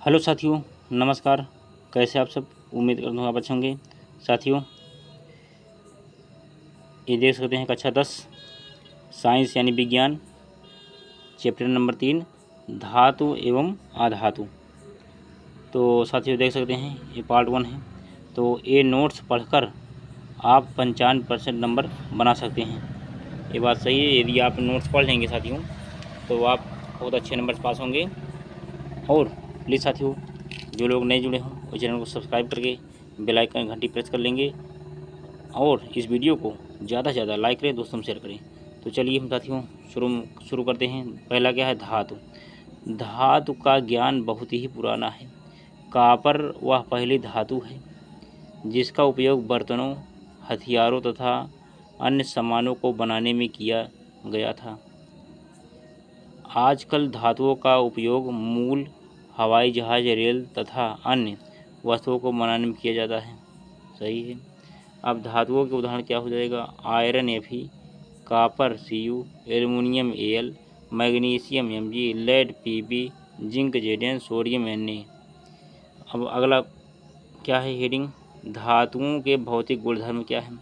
Hello साथियों, नमस्कार। कैसे आप सब? उम्मीद करता हूँ आप अच्छे होंगे। साथियों, ये देख सकते हैं कक्षा 10 साइंस यानी विज्ञान, चैप्टर नंबर 3 धातु एवं अधातु। तो साथियों देख सकते हैं ये पार्ट 1 है। तो ये नोट्स पढ़कर आप 95% नंबर बना सकते हैं। ये बात सही है। यदि आप नोट्स पढ़ लेंगे साथियों तो आप बहुत अच्छे नंबर पास होंगे। और प्लीज़ साथियों, जो लोग नए जुड़े हों वो चैनल को सब्सक्राइब करके बेल आइकन घंटी प्रेस कर लेंगे और इस वीडियो को ज़्यादा से ज़्यादा लाइक करें, दोस्तों में शेयर करें। तो चलिए हम साथियों शुरू करते हैं। पहला क्या है? धातु। धातु का ज्ञान बहुत ही पुराना है। कॉपर वह पहली धातु है जिसका उपयोग बर्तनों, हथियारों तथा अन्य सामानों को बनाने में किया गया था। आजकल धातुओं का उपयोग मूल हवाई जहाज, रेल तथा अन्य वस्तुओं को बनाने में किया जाता है। सही है। अब धातुओं के उदाहरण क्या हो जाएगा? Iron Fe, copper Cu, aluminium Al, magnesium Mg, lead Pb, zinc Zn, sodium Na। अब अगला क्या है हेडिंग? धातुओं के भौतिक गुणधर्म क्या है?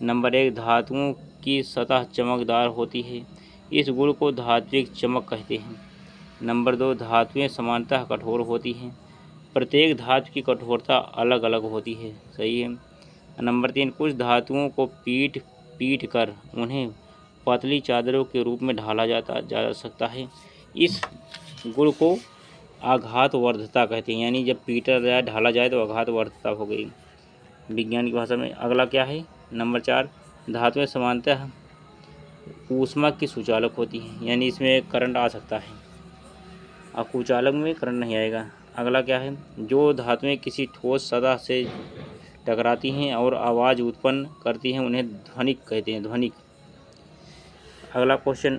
नंबर 1, धातुओं की सतह चमकदार होती है। इस गुण को धात्विक चमक कहते हैं। नंबर 2, धातुएं सामान्यतः कठोर होती हैं। प्रत्येक धातु की कठोरता अलग अलग होती है। सही है। नंबर 3, कुछ धातुओं को पीट कर उन्हें पतली चादरों के रूप में ढाला जा सकता है। इस गुण को आघातवर्धता कहते हैं, यानी जब पीटा जाए, ढाला जाए तो आघातवर्धता हो गई विज्ञान की भाषा में। अगला क्या है? नंबर 4, धातुएं सामान्यतः ऊष्मा की सुचालक होती हैं, यानी इसमें करंट आ सकता है और कुचालक में करंट नहीं आएगा। अगला क्या है? जो धातुएं किसी ठोस सतह से टकराती हैं और आवाज़ उत्पन्न करती हैं उन्हें ध्वनिक कहते हैं, ध्वनिक। अगला क्वेश्चन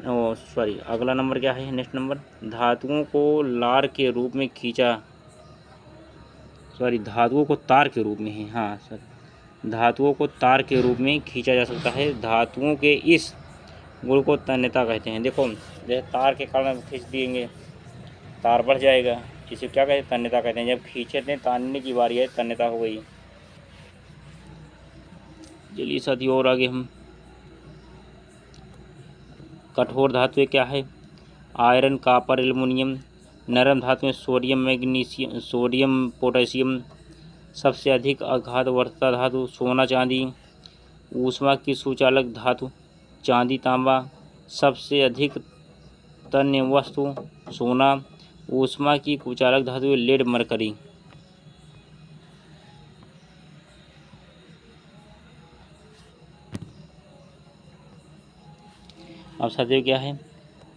अगला नंबर क्या है? नेक्स्ट नंबर, धातुओं को लार के रूप में धातुओं को तार के रूप में धातुओं को तार के रूप में खींचा जा सकता है। धातुओं के इस गुण को तन्यता कहते हैं। देखो, जैसे तार के कारण खींच देंगे, तार बढ़ जाएगा, इसे क्या कहते हैं? तन्यता कहते हैं। जब खींचे थे, तानने की बारी है, तन्यता हो गई। चलिए साथियों और आगे हम, कठोर धातुएं क्या है? Iron, copper, aluminium. नरम धातुएं सोडियम, पोटेशियम। सबसे अधिक आघातवर्धता धातु सोना, चांदी। ऊष्मा की सुचालक धातु चांदी, तांबा। सबसे अधिक तन्य वस्तु सोना। ऊष्मा की कुचालक धातु लेड, मरकरी। अब साथियों क्या है?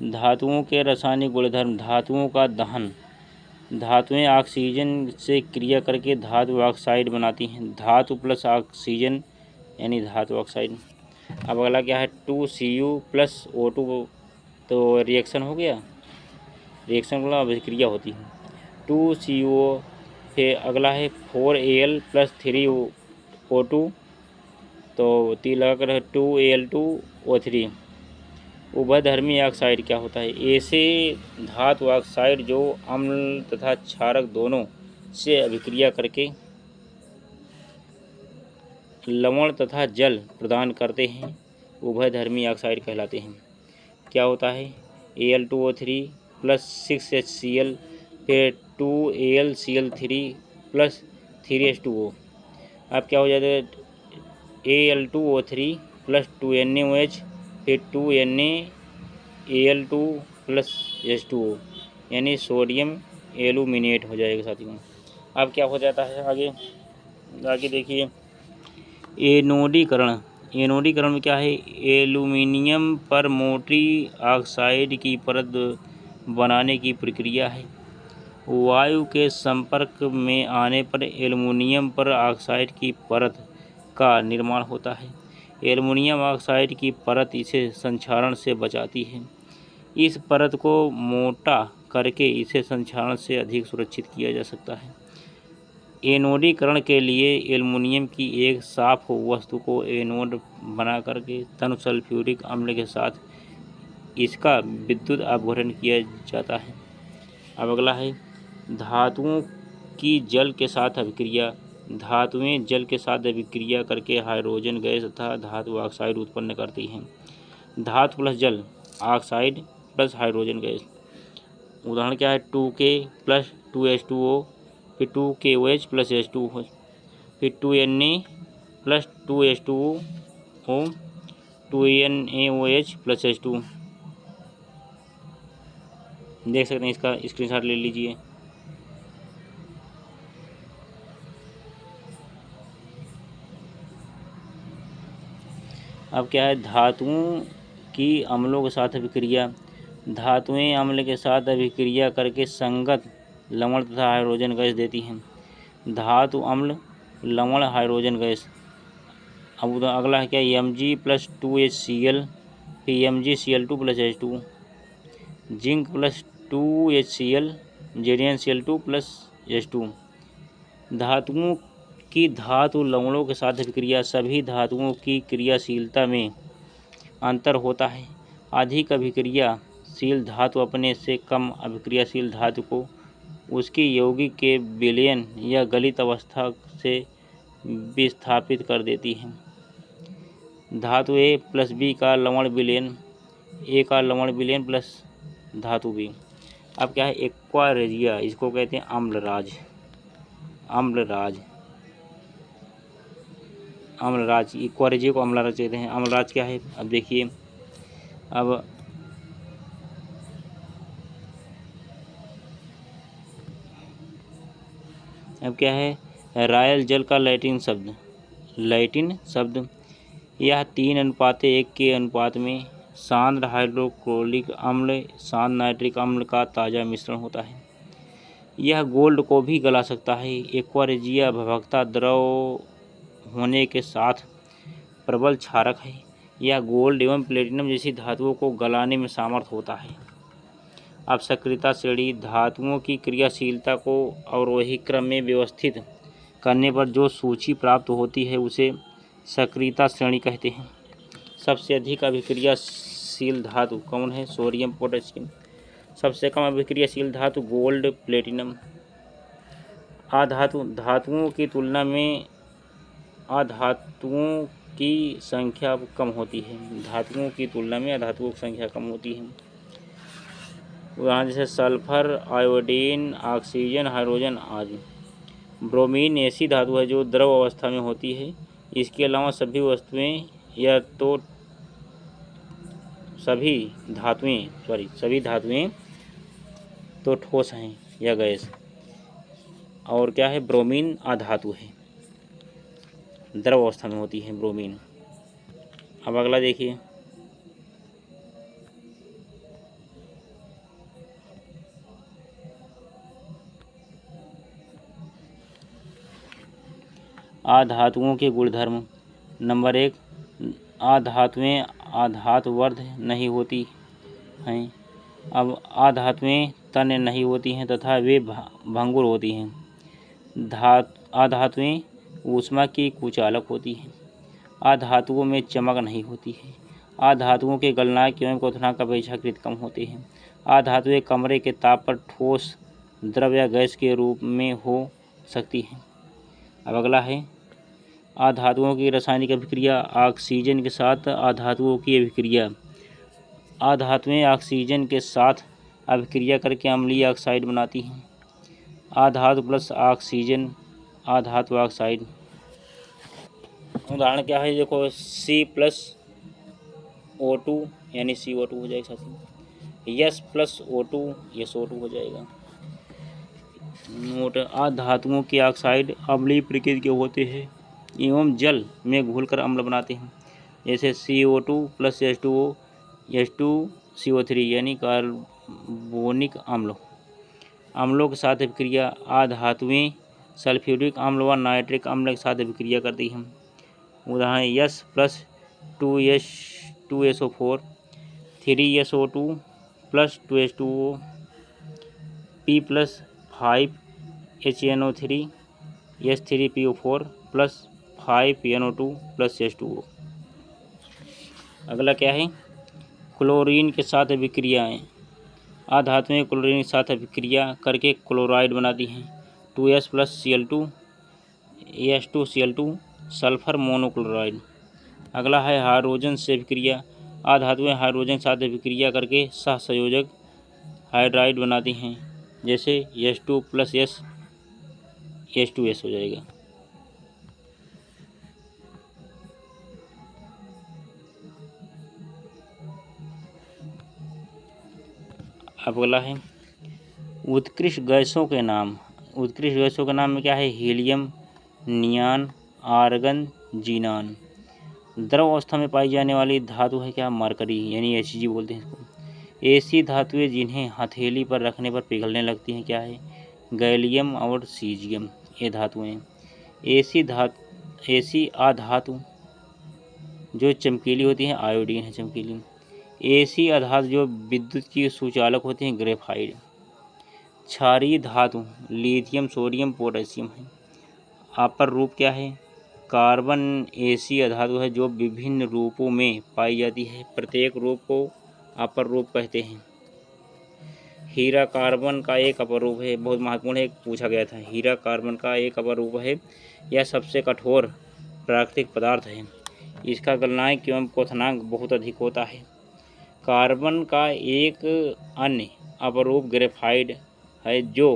धातुओं के रासायनिक गुणधर्म। धातुओं का दहन। धातुएं ऑक्सीजन से क्रिया करके धातु ऑक्साइड बनाती हैं। धातु प्लस ऑक्सीजन यानी धातु ऑक्साइड। अब अगला क्या है? 2Cu प्लस O2, तो रिएक्शन हो गया, रिएक्शन को अभिक्रिया होती है 2CO। फिर अगला है 4Al प्लस 3O2, तो 3 लगा कर 2Al2O3। उभयधर्मी ऑक्साइड क्या होता है? ऐसे धातु ऑक्साइड जो अम्ल तथा क्षारक दोनों से अभिक्रिया करके लवण तथा जल प्रदान करते हैं, उभयधर्मी ऑक्साइड कहलाते हैं। क्या होता है? Al2O3 प्लस 6HCl, फिर 2AlCl3 प्लस 3H2O। अब क्या हो जाता है? Al2O3 प्लस 2NaOH, फिर 2NaAl2 प्लस H2O, यानी सोडियम एल्यूमिनेट हो जाएगा साथियों। अब क्या हो जाता है आगे देखिए, एनोडीकरण। एनोडीकरण में क्या है? एल्यूमिनियम पर मोटी ऑक्साइड की परत बनाने की प्रक्रिया है। वायु के संपर्क में आने पर एल्युमिनियम पर ऑक्साइड की परत का निर्माण होता है। एल्युमिनियम ऑक्साइड की परत इसे संक्षारण से बचाती है। इस परत को मोटा करके इसे संक्षारण से अधिक सुरक्षित किया जा सकता है। एनोडीकरण के लिए एल्युमिनियम की एक साफ वस्तु को एनोड बना करके तन सल्फ्यूरिक अम्ल के साथ इसका विद्युत अपघटन किया जाता है। अब अगला है धातुओं की जल के साथ अभिक्रिया। धातुएं जल के साथ अभिक्रिया करके हाइड्रोजन गैस तथा धातु ऑक्साइड उत्पन्न करती हैं। धातु प्लस जल ऑक्साइड प्लस हाइड्रोजन गैस। उदाहरण क्या है, 2K प्लस 2H2O, फिर 2KOH प्लस H2O, फिर 2Na plus 2H2O, 2NaOH plus H2। देख सकते हैं, इसका स्क्रीनशॉट ले लीजिए। अब क्या है, धातुओं की अम्लों के साथ अभिक्रिया। धातुएं अम्ल के साथ अभिक्रिया करके संगत लवण तथा हाइड्रोजन गैस देती हैं। धातु अम्ल लवण हाइड्रोजन गैस। अब अगला है क्या, Mg प्लस 2HCl, फिर MgCl2 plus H2, zinc plus 2HCl, ZnCl2 plus H2। धातुओं की धातु लवणों के साथ अभिक्रिया। सभी धातुओं की क्रियाशीलता में अंतर होता है। अधिक अभिक्रियाशील धातु अपने से कम अभिक्रियाशील धातु को उसकी यौगिक के विलयन या गलित अवस्था से विस्थापित कर देती है। धातु A प्लस B का लवण विलयन, A का लवण विलयन प्लस धातु B। अब क्या है, एक्वा रेजिया, इसको कहते हैं अम्लराज। अम्लराज, अम्लराज, एक्वा रेजिया को अम्लराज कहते हैं। अम्लराज क्या है, अब देखिए। अब क्या है, रायल जल का लैटिन शब्द। यह 3:1 के अनुपात में सांद्र हाइड्रोक्लोरिक अम्ल सांद्र नाइट्रिक अम्ल का ताज़ा मिश्रण होता है। यह गोल्ड को भी गला सकता है। एक्वा रेजिया भभकता द्रव होने के साथ प्रबल क्षारक है। यह गोल्ड एवं प्लेटिनम जैसी धातुओं को गलाने में समर्थ होता है। अब सक्रियता श्रेणी। धातुओं की क्रियाशीलता को अवरोही क्रम में व्यवस्थित करने पर जो सूची प्राप्त होती है उसे सक्रियता श्रेणी कहते हैं। सबसे अधिक अभिक्रियाशील धातु कौन है, सोडियम पोटेशियम। सबसे कम अभिक्रियाशील धातु गोल्ड प्लेटिनम। धातुओं की तुलना में अधातुओं की संख्या कम होती है। धातुओं की तुलना में अधातुओं की संख्या कम होती है। उदाहरण जैसे सल्फर, आयोडीन, ऑक्सीजन, हाइड्रोजन आदि। ब्रोमीन ऐसी धातु है जो द्रव अवस्था में होती है। इसके अलावा सभी धातुएं तो ठोस हैं या गैस। और क्या है, ब्रोमीन अधातु है, द्रव अवस्था में होती है ब्रोमीन। अब अगला देखिए। आधातुओं के गुणधर्म। नंबर 1, आधातुएं आधातुवर्ध नहीं होती हैं। अब आधातुएं तन्य नहीं होती हैं तथा वे भंगुर होती हैं। आधातुएं ऊष्मा की कुचालक होती हैं। आधातुओं में चमक नहीं होती है। आधातुओं के गलनांक एवं क्वथनांक अपेक्षाकृत कम होते हैं। आधातुएं कमरे के ताप पर ठोस, द्रव या गैस के रूप में हो सकती हैं। अब अगला है आधातुओं की रासायनिक अभिक्रिया। ऑक्सीजन के साथ आधातुओं की अभिक्रिया। आधातुएं ऑक्सीजन के साथ अभिक्रिया करके अम्लीय ऑक्साइड बनाती हैं। आधातु प्लस ऑक्सीजन आधातु ऑक्साइड। उदाहरण क्या है, देखो, C+O2 यानी CO2 हो जाएगा साथी। S+O2 SO2 हो जाएगा। नोट, आधातुओं के ऑक्साइड अम्लीय प्रकृति के होते हैं एवं जल में घुलकर अम्ल बनाते हैं। जैसे CO2 प्लस H2O, H2CO3 यानी कार्बोनिक अम्ल। अम्लों के साथ अभिक्रिया। आधातुएं सल्फ्यूरिक अम्ल व नाइट्रिक अम्ल के साथ अभिक्रिया करती हैं। उदाहरण S+2SO4, 3SO2 plus 2H2O, P+5HNO3, H3PO4 plus 5NO2 plus H2O। अगला क्या है, क्लोरीन के साथ अभिक्रियाएँ। अधातुएं क्लोरीन के साथ अभिक्रिया करके क्लोराइड बनाती हैं। 2S + Cl2 As2Cl2 sulphur monochloride. अगला है हाइड्रोजन से अभिक्रिया। अधातुएं हाइड्रोजन के साथ अभिक्रिया करके सहसंयोजक हाइड्राइड बनाती हैं, जैसे H2 + S H2S हो जाएगा। अब अगला है उत्कृष्ट गैसों के नाम। उत्कृष्ट गैसों के नाम में क्या है? Helium, नियान, argon, xenon. द्रव अवस्था में पाई जाने वाली धातु है क्या? मरकरी, यानी Hg बोलते हैं इसको। ऐसी धातुएं जिन्हें हथेली पर रखने पर पिघलने लगती हैं क्या है? गैलियम और सीजियम, ये धातुएं। ऐसी अधातु जो चमकीली होती हैं, आयोडीन है चमकीली। ऐसी अधातु जो विद्युत की सुचालक होती हैं, ग्रेफाइट। क्षारीय धातु लिथियम, सोडियम, पोटेशियम है। अपर रूप क्या है? कार्बन ऐसी अधातु है जो विभिन्न रूपों में पाई जाती है, प्रत्येक रूप को अपर रूप कहते हैं। हीरा कार्बन का एक अपर रूप है, बहुत महत्वपूर्ण है, पूछा गया था। हीरा कार्बन का एक अपर रूप है। यह सबसे कठोर प्राकृतिक पदार्थ है। इसका गलनांक एवं क्वथनांक बहुत अधिक होता है। कार्बन का एक अन्य अपरूप ग्रेफाइट है जो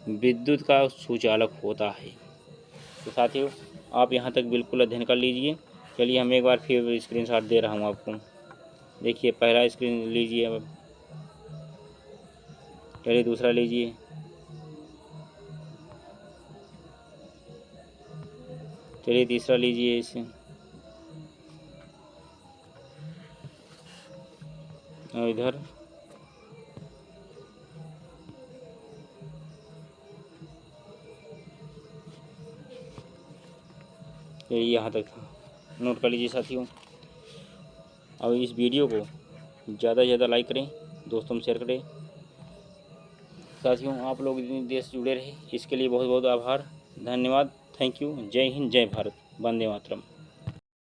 विद्युत का सुचालक होता है। तो साथियों, आप यहाँ तक बिल्कुल अध्ययन कर लीजिए। चलिए हम एक बार फिर स्क्रीनशॉट दे रहा हूँ आपको। देखिए, पहला स्क्रीन लीजिए, अब चलिए दूसरा लीजिए, चलिए तीसरा लीजिए इसे, और इधर यहाँ तक था, नोट कर लीजिए साथियों। अब इस वीडियो को ज़्यादा से ज़्यादा लाइक करें, दोस्तों में शेयर करें। साथियों, आप लोग इतनी देर से जुड़े रहे, इसके लिए बहुत बहुत आभार, धन्यवाद, थैंक यू। जय हिंद, जय भारत, वंदे मातरम।